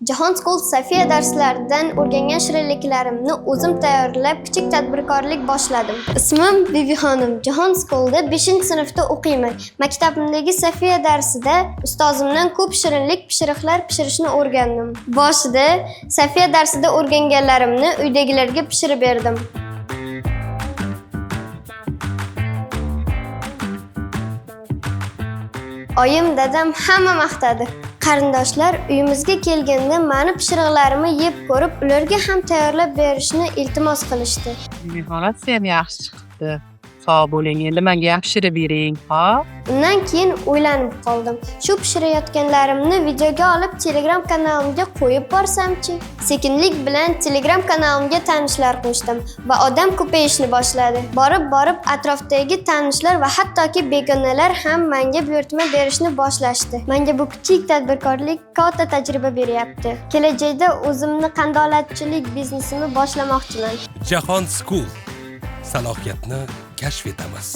Jahon School Safiya darslaridan o'rgangan shirinliklarimni o'zim tayyorlab, kichik tadbirkorlik boshladim. Ismim Bibixonim. Jahon School'da 5-sinfda o'qiyman. Maktabimdagi Safiya darsida ustozimdan ko'p shirinlik pishiriqlar pishirishni o'rgandim. Boshida Safiya darsida o'rganganlarimni uydagilarga pishirib berdim. Oyim, dadam hamma maqtadi. Qarindoshlar uyimizga kelganda meni pishiriqlarimni yeb ko'rib, ularga ham tayyorlab berishni iltimos qilishdi. Nihoyat ham yaxshi chiqdi. Sog' bo'ling, endi menga ham pishirib bering, ha? Undan keyin o'ylanib qoldim. Shu pishirayotganlarimni videoga olib Telegram kanalimga qo'yib borsamchi? Sekinlik bilan Telegram kanalimga tanishlar qo'shdim va odam ko'payishni boshladi. Borib atrofdagi tanishlar va hattoki begonalar ham menga buyurtma berishni boshlashdi. Menga bu kichik tadbirkorlik katta tajriba beryapti. Kelajakda o'zimni qandolatchilik biznesini boshlamoqchiman. Jahon School salohiyatni kashf etamiz.